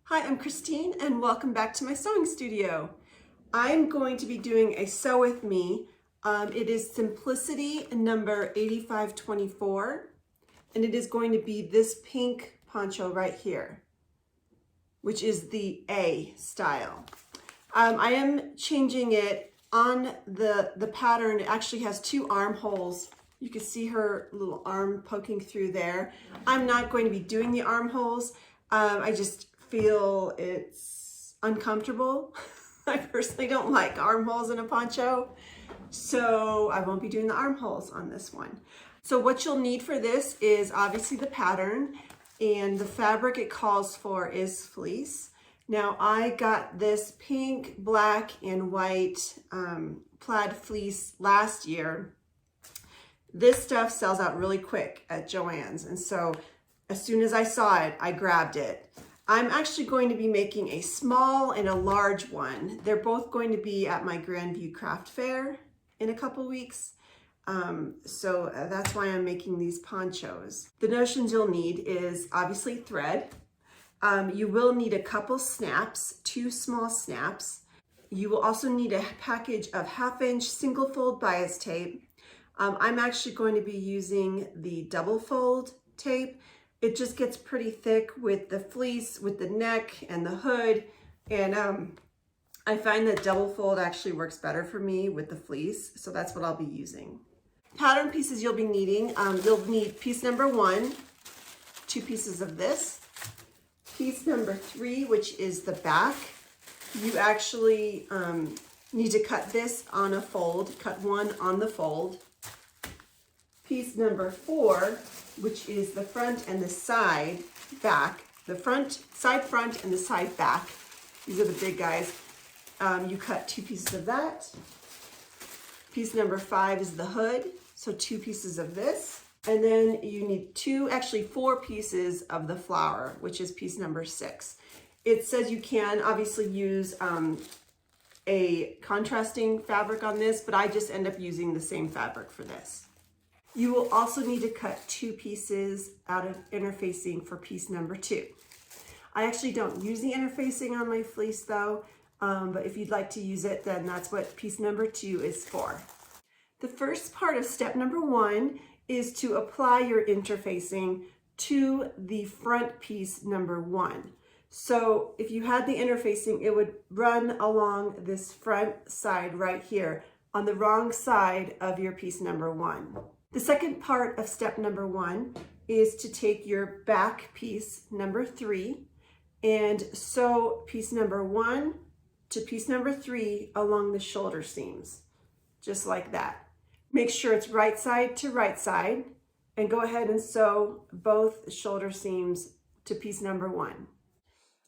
Hi, I'm Christine and welcome back to my sewing studio. I'm going to be doing a sew with me. It is Simplicity number 8524 and it is going to be this pink poncho right here, which is the A style. I am changing it on the pattern. It actually has two armholes. You can see her little arm poking through there. I'm not going to be doing the armholes. I just feel it's uncomfortable. I personally don't like armholes in a poncho, so I won't be doing the armholes on this one. So what you'll need for this is obviously the pattern, and the fabric it calls for is fleece. Now I got this pink, black, and white plaid fleece last year. This stuff sells out really quick at Joann's, and so as soon as I saw it, I grabbed it. I'm actually going to be making a small and a large one. They're both going to be at my Grandview Craft Fair in a couple weeks. So that's why I'm making these ponchos. The notions you'll need is obviously thread. You will need a couple snaps, 2 small snaps. You will also need a package of 1/2-inch single fold bias tape. I'm actually going to be using the double fold tape. It just gets pretty thick with the fleece, with the neck and the hood. And I find that double fold actually works better for me with the fleece. So that's what I'll be using. Pattern pieces you'll be needing. You'll need piece number 1, 2 pieces of this. Piece number 3, which is the back. You actually need to cut this on a fold, cut one on the fold. Piece number 4, which is the front and the side back, the side front and the side back. These are the big guys. You cut 2 pieces of that. Piece number 5 is the hood, so 2 pieces of this. And then you need 4 pieces of the flower, which is piece number 6. It says you can obviously use a contrasting fabric on this, but I just end up using the same fabric for this. You will also need to cut 2 pieces out of interfacing for piece number 2. I actually don't use the interfacing on my fleece though, but if you'd like to use it, then that's what piece number 2 is for. The first part of step number 1 is to apply your interfacing to the front piece number 1. So if you had the interfacing, it would run along this front side right here on the wrong side of your piece number 1. The second part of step number 1 is to take your back piece number 3 and sew piece number 1 to piece number 3 along the shoulder seams, just like that. Make sure it's right side to right side and go ahead and sew both shoulder seams to piece number 1.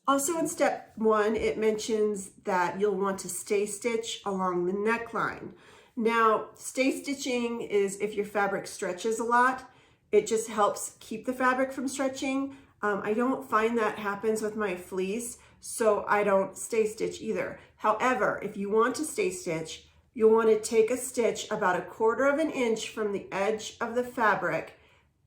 Also in step 1, it mentions that you'll want to stay stitch along the neckline. Now, stay stitching is if your fabric stretches a lot. It just helps keep the fabric from stretching. I don't find that happens with my fleece, so I don't stay stitch either. However, if you want to stay stitch, you'll want to take a stitch about 1/4 inch from the edge of the fabric,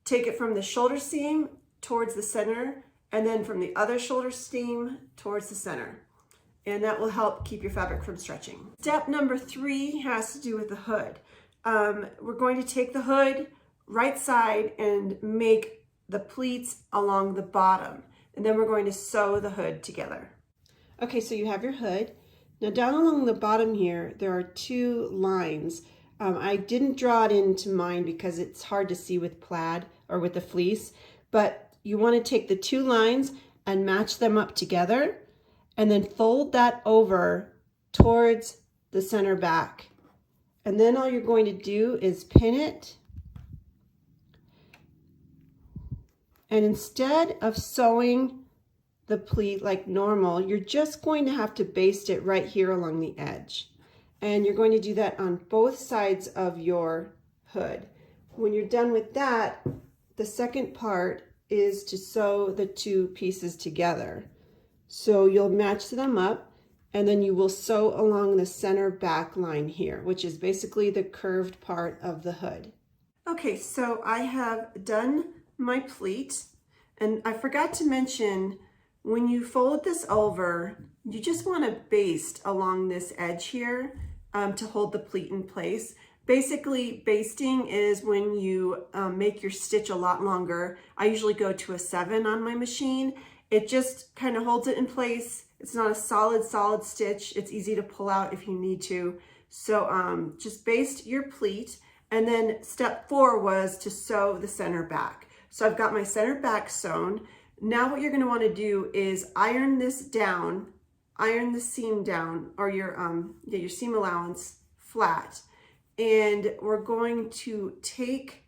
take it from the shoulder seam towards the center, and then from the other shoulder seam towards the center. And that will help keep your fabric from stretching. Step number 3 has to do with the hood. We're going to take the hood right side and make the pleats along the bottom. And then we're going to sew the hood together. Okay, so you have your hood. Now down along the bottom here, there are 2 lines. I didn't draw it into mine because it's hard to see with plaid or with the fleece, but you want to take the 2 lines and match them up together, and then fold that over towards the center back. And then all you're going to do is pin it. And instead of sewing the pleat like normal, you're just going to have to baste it right here along the edge. And you're going to do that on both sides of your hood. When you're done with that, the second part is to sew the 2 pieces together. So you'll match them up, and then you will sew along the center back line here, which is basically the curved part of the hood. Okay, so I have done my pleat, and I forgot to mention when you fold this over, you just want to baste along this edge here to hold the pleat in place. Basically, basting is when you make your stitch a lot longer. I usually go to a 7 on my machine. It just kind of holds it in place. It's not a solid stitch. It's easy to pull out if you need to. So just baste your pleat. And then step 4 was to sew the center back. So I've got my center back sewn. Now what you're going to want to do is iron this down, iron the seam down, or your seam allowance flat. And we're going to take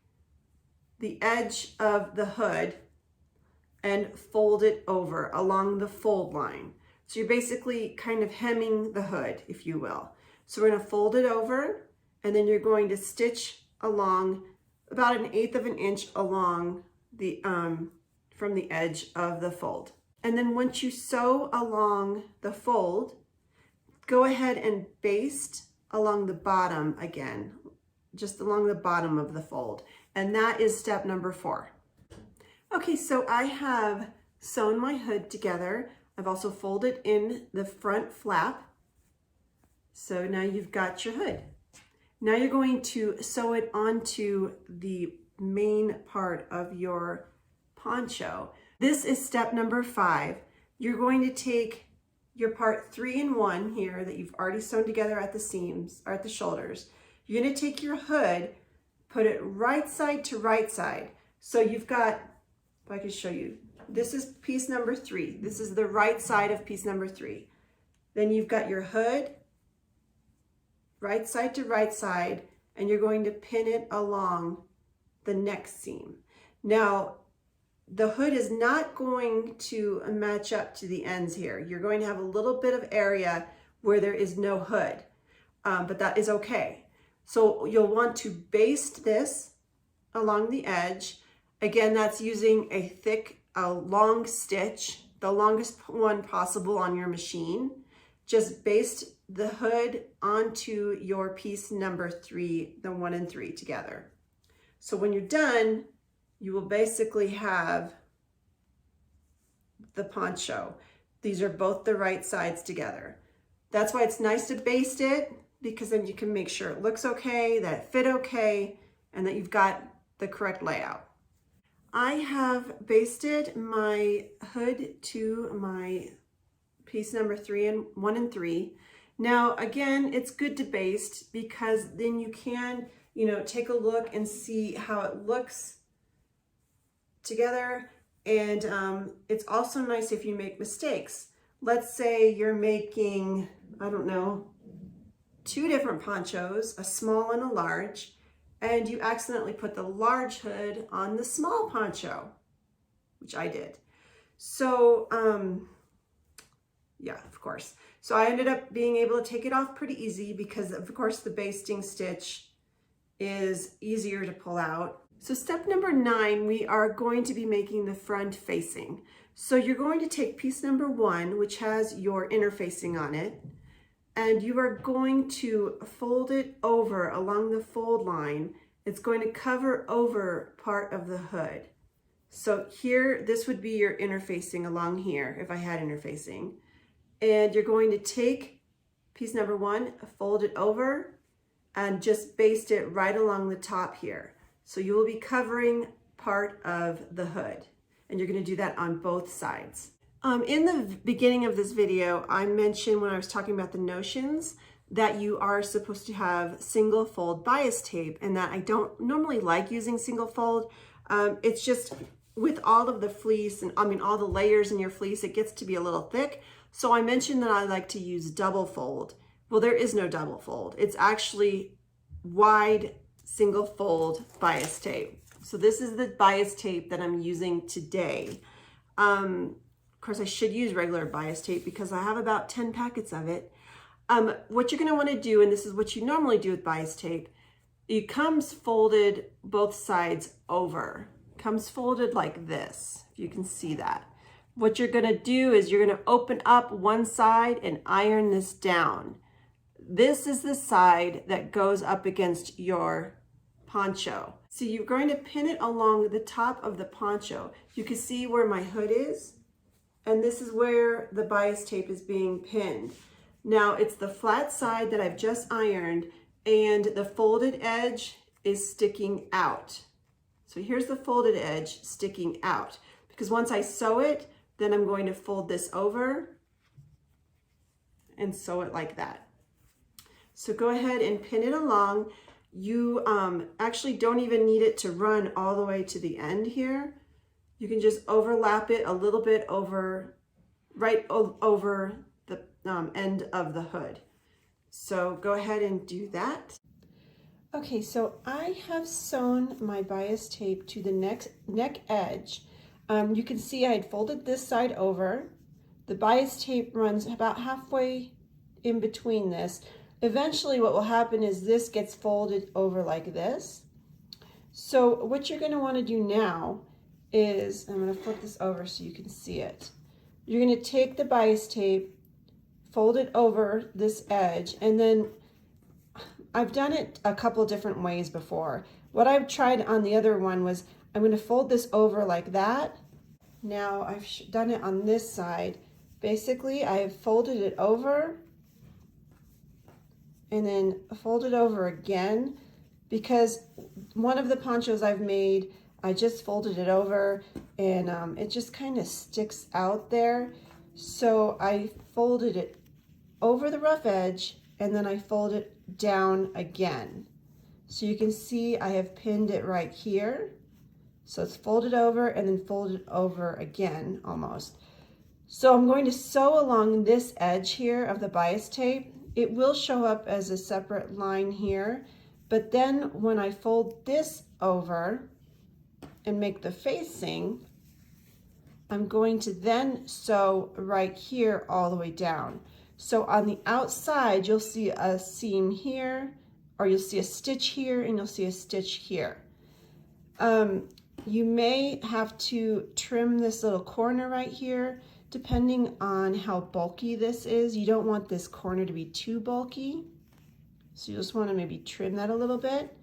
the edge of the hood and fold it over along the fold line. So you're basically kind of hemming the hood, if you will. So we're going to fold it over, and then you're going to stitch along about 1/8 of an inch along the from the edge of the fold. And then once you sew along the fold, go ahead and baste along the bottom again, just along the bottom of the fold. And that is step number 4. Okay, so I have sewn my hood together. I've also folded in the front flap. So now you've got your hood. Now you're going to sew it onto the main part of your poncho. This is step number 5. You're going to take your part 3 and 1 here that you've already sewn together at the seams or at the shoulders. You're going to take your hood, put it right side to right side. So you've got, if I could show you, this is piece number 3. This is the right side of piece number 3. Then you've got your hood, right side to right side, and you're going to pin it along the next seam. Now, the hood is not going to match up to the ends here. You're going to have a little bit of area where there is no hood, but that is okay. So you'll want to baste this along the edge. Again, that's using a thick, long stitch, the longest one possible on your machine. Just baste the hood onto your piece number 3, the 1 and 3 together. So when you're done, you will basically have the poncho. These are both the right sides together. That's why it's nice to baste it, because then you can make sure it looks okay, that it fit okay, and that you've got the correct layout. I have basted my hood to my piece number 1 and 3. Now, again, it's good to baste because then you can, take a look and see how it looks together. And it's also nice if you make mistakes. Let's say you're making, I don't know, 2 different ponchos, a small and a large, and you accidentally put the large hood on the small poncho, which I did. So, yeah, of course. So I ended up being able to take it off pretty easy because, of course, the basting stitch is easier to pull out. So step number 9, we are going to be making the front facing. So you're going to take piece number 1, which has your inner facing on it, and you are going to fold it over along the fold line. It's going to cover over part of the hood. So here, this would be your inner facing along here, if I had inner facing. And you're going to take piece number 1, fold it over, and just baste it right along the top here. So you will be covering part of the hood, and you're going to do that on both sides. In the beginning of this video, I mentioned when I was talking about the notions that you are supposed to have single fold bias tape, and that I don't normally like using single fold. It's just with all of the fleece and all the layers in your fleece, it gets to be a little thick. So I mentioned that I like to use double fold. Well, there is no double fold. It's actually wide single fold bias tape. So this is the bias tape that I'm using today. Of course, I should use regular bias tape because I have about 10 packets of it. What you're going to want to do, and this is what you normally do with bias tape, it comes folded both sides over. Comes folded like this, if you can see that. What you're going to do is you're going to open up one side and iron this down. This is the side that goes up against your poncho. So you're going to pin it along the top of the poncho. You can see where my hood is, and this is where the bias tape is being pinned. Now it's the flat side that I've just ironed, and the folded edge is sticking out. So here's the folded edge sticking out, because once I sew it, then I'm going to fold this over and sew it like that. So go ahead and pin it along. You actually don't even need it to run all the way to the end here. You can just overlap it a little bit over, right over the end of the hood. So go ahead and do that. Okay, so I have sewn my bias tape to the neck edge. You can see I had folded this side over. The bias tape runs about halfway in between this. Eventually what will happen is this gets folded over like this. So what you're going to want to do now is, I'm going to flip this over so you can see it. You're going to take the bias tape, fold it over this edge, and then I've done it a couple different ways before. What I've tried on the other one was I'm going to fold this over like that. Now I've done it on this side. Basically, I have folded it over and then fold it over again, because one of the ponchos I've made, I just folded it over and it just kind of sticks out there. So I folded it over the rough edge and then I fold it down again. So you can see I have pinned it right here. So it's folded over and then folded over again almost. So I'm going to sew along this edge here of the bias tape. It will show up as a separate line here, but then when I fold this over and make the facing, I'm going to then sew right here all the way down. So on the outside, you'll see a seam here, or you'll see a stitch here, and you'll see a stitch here. You may have to trim this little corner right here, depending on how bulky this is. You don't want this corner to be too bulky, so you just want to maybe trim that a little bit.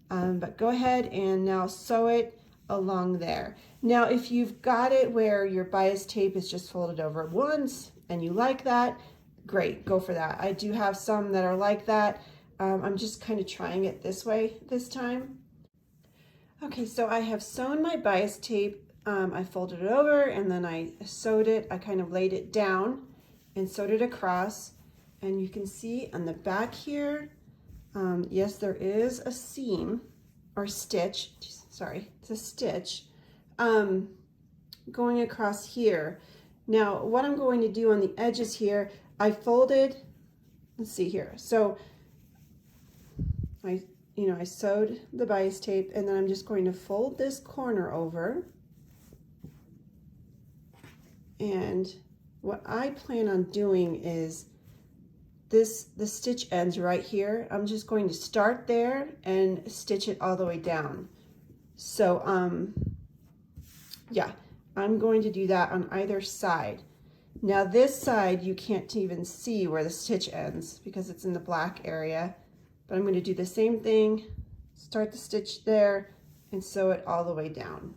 But go ahead and now sew it along there. Now, if you've got it where your bias tape is just folded over once and you like that, great, go for that. I do have some that are like that. I'm just kind of trying it this way this time. Okay, so I have sewn my bias tape. I folded it over and then I sewed it. I kind of laid it down and sewed it across. And you can see on the back here, yes, there is a seam or stitch. Sorry, it's a stitch going across here. Now, what I'm going to do on the edges here, I folded, let's see here. So I sewed the bias tape and then I'm just going to fold this corner over. And what I plan on doing is the stitch ends right here. I'm just going to start there and stitch it all the way down. So yeah, I'm going to do that on either side. Now this side, you can't even see where the stitch ends because it's in the black area, but I'm going to do the same thing, start the stitch there and sew it all the way down.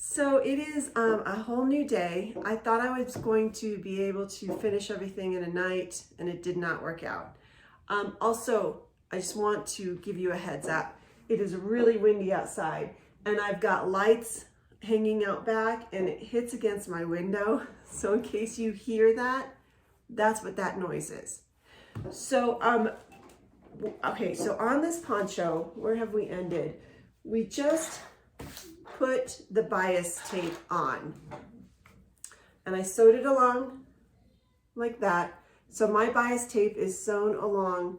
So it is a whole new day. I thought I was going to be able to finish everything in a night, and it did not work out. Also, I just want to give you a heads up. It is really windy outside, and I've got lights hanging out back, and it hits against my window. So in case you hear that, that's what that noise is. So, okay, so on this poncho, where have we ended? We just put the bias tape on and I sewed it along like that. So my bias tape is sewn along,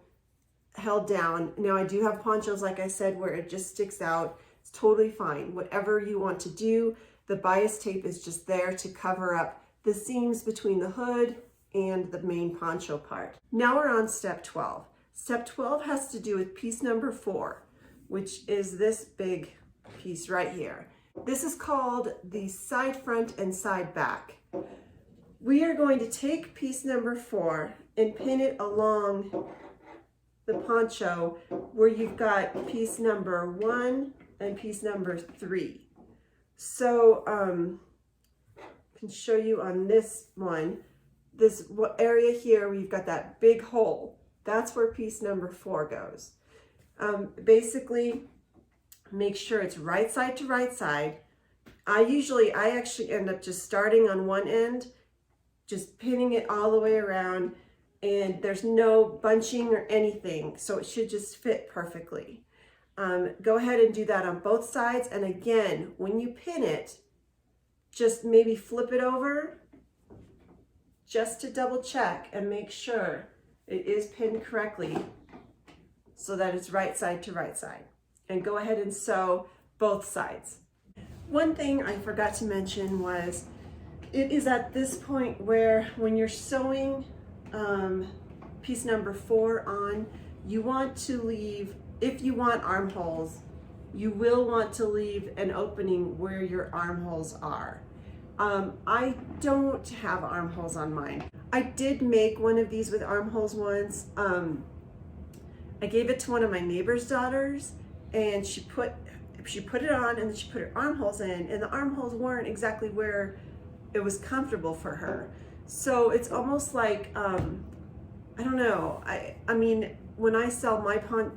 held down. Now I do have ponchos, like I said, where it just sticks out. It's totally fine. Whatever you want to do, the bias tape is just there to cover up the seams between the hood and the main poncho part. Now we're on step 12. Step 12 has to do with piece number 4, which is this big piece right here. This is called the side front and side back. We are going to take piece number 4 and pin it along the poncho where you've got piece number 1 and piece number 3. So can show you on this one, this area here where you've got that big hole, that's where piece number 4 goes. Basically, make sure it's right side to right side. I actually end up just starting on one end, just pinning it all the way around, and there's no bunching or anything, so it should just fit perfectly. Go ahead and do that on both sides, and again, when you pin it, just maybe flip it over just to double check and make sure it is pinned correctly so that it's right side to right side. And go ahead and sew both sides. One thing I forgot to mention was, it is at this point where when you're sewing piece number 4 on, you want to leave, if you want armholes, you will want to leave an opening where your armholes are. I don't have armholes on mine. I did make one of these with armholes once. I gave it to one of my neighbor's daughters, and she put it on, and then she put her armholes in, and the armholes weren't exactly where it was comfortable for her. So it's almost like, I don't know. I mean, when I sell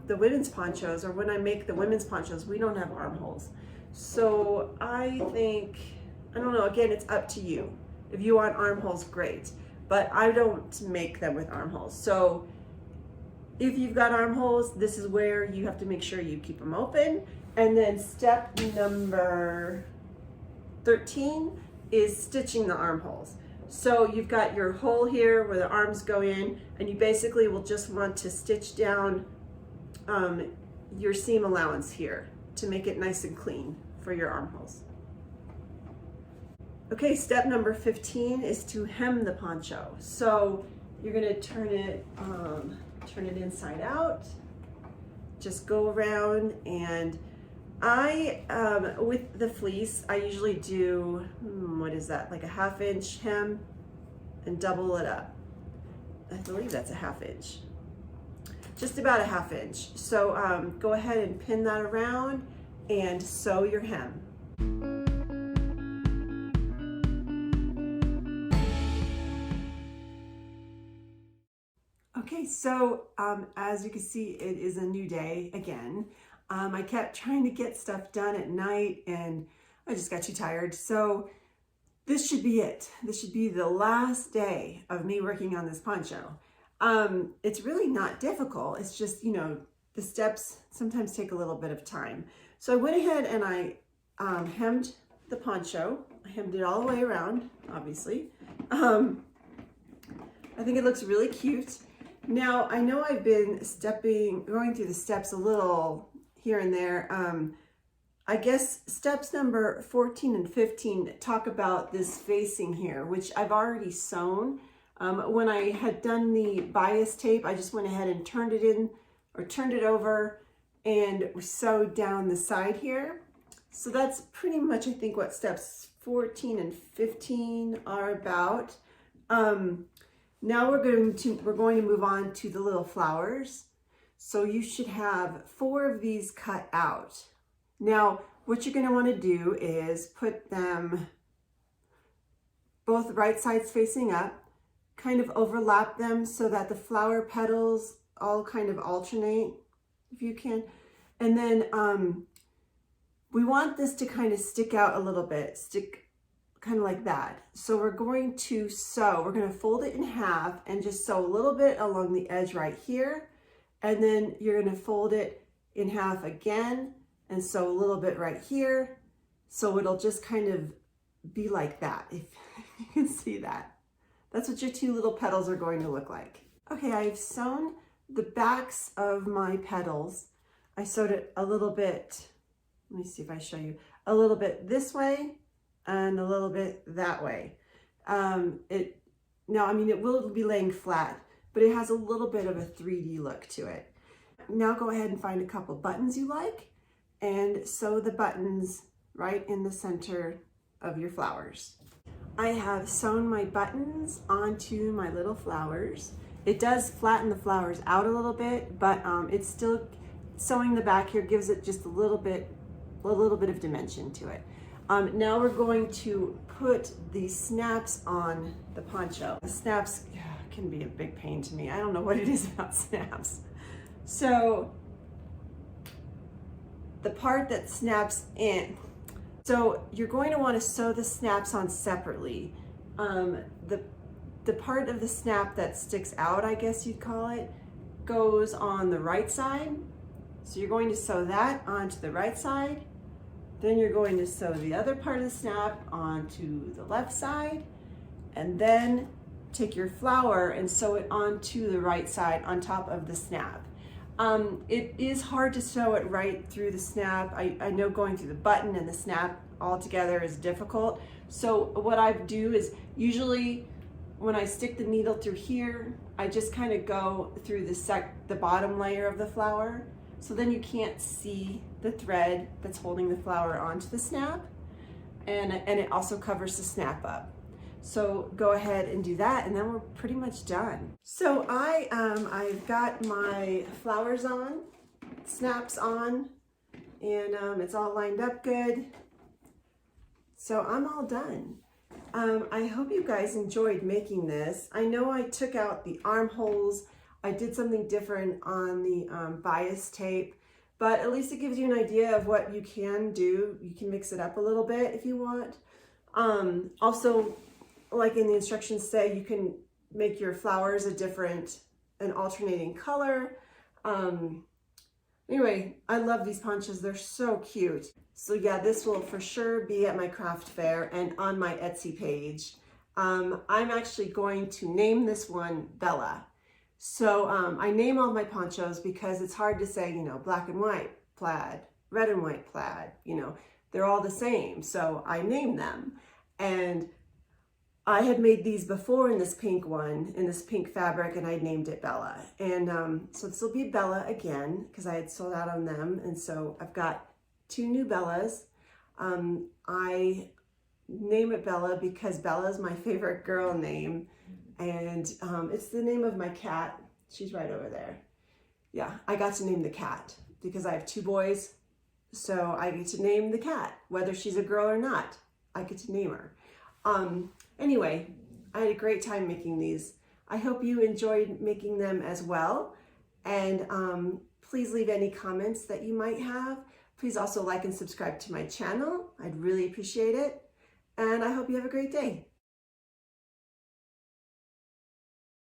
the women's ponchos, or when I make the women's ponchos, we don't have armholes. So I think, I don't know, again, it's up to you. If you want armholes, great. But I don't make them with armholes. So if you've got armholes, this is where you have to make sure you keep them open. And then step number 13 is stitching the armholes. So you've got your hole here where the arms go in, and you basically will just want to stitch down your seam allowance here to make it nice and clean for your armholes. Okay, step number 15 is to hem the poncho. So you're gonna turn it inside out, just go around, and with the fleece, I usually do, what is that, like a 1/2 inch hem and double it up. I believe that's a 1/2 inch. Just about a 1/2 inch. So go ahead and pin that around and sew your hem. Okay, so as you can see, it is a new day again. I kept trying to get stuff done at night, and I just got too tired. So this should be it. This should be the last day of me working on this poncho. It's really not difficult. It's just, you know, the steps sometimes take a little bit of time. So I went ahead and I hemmed the poncho. I hemmed it all the way around, obviously. I think it looks really cute. Now, I know I've been going through the steps a little here and there. I guess steps number 14 and 15 talk about this facing here, which I've already sewn. When I had done the bias tape, I just went ahead and turned it over and sewed down the side here. So that's pretty much, I think, what steps 14 and 15 are about. Now we're going to move on to the little flowers. So you should have 4 of these cut out. Now, what you're going to want to do is put them both right sides facing up, kind of overlap them so that the flower petals all kind of alternate, if you can. And then we want this to kind of stick out a little bit, kind of like that. So we're going to fold it in half and just sew a little bit along the edge right here. And then you're going to fold it in half again and sew a little bit right here. So it'll just kind of be like that, if you can see that. That's what your 2 little petals are going to look like. Okay, I've sewn the backs of my petals. I sewed it a little bit, let me see if I show you, a little bit this way and a little bit that way. Now, I mean, it will be laying flat, but it has a little bit of a 3D look to it. Now go ahead and find a couple buttons you like and sew the buttons right in the center of your flowers. I have sewn my buttons onto my little flowers. It does flatten the flowers out a little bit, but it's still, sewing the back here gives it just a little bit of dimension to it. Now we're going to put the snaps on the poncho. The snaps can be a big pain to me. I don't know what it is about snaps. So the part that snaps in, so you're going to want to sew the snaps on separately. The part of the snap that sticks out, I guess you'd call it, goes on the right side. So you're going to sew that onto the right side. Then you're going to sew the other part of the snap onto the left side, and then take your flower and sew it onto the right side on top of the snap. It is hard to sew it right through the snap. I know going through the button and the snap all together is difficult. So what I do is usually when I stick the needle through here, I just kind of go through the bottom layer of the flower. So then you can't see the thread that's holding the flower onto the snap, and it also covers the snap up. So go ahead and do that, and then we're pretty much done. So I've got my flowers on, snaps on, and it's all lined up good. So I'm all done. I hope you guys enjoyed making this. I know I took out the armholes. I did something different on the bias tape, but at least it gives you an idea of what you can do. You can mix it up a little bit if you want. Also, like in the instructions say, you can make your flowers an alternating color. Anyway, I love these ponchos. They're so cute. So yeah, this will for sure be at my craft fair and on my Etsy page. I'm actually going to name this one Bella. So I name all my ponchos because it's hard to say, you know, black and white plaid, red and white plaid, you know, they're all the same. So I name them. And I had made these before in this pink one, in this pink fabric, and I named it Bella. And so this will be Bella again because I had sold out on them. And so I've got 2 new Bellas. I name it Bella because Bella is my favorite girl name. And it's the name of my cat. She's right over there. Yeah, I got to name the cat because I have 2 boys. So I get to name the cat, whether she's a girl or not. I get to name her. Anyway, I had a great time making these. I hope you enjoyed making them as well. And please leave any comments that you might have. Please also like and subscribe to my channel. I'd really appreciate it. And I hope you have a great day.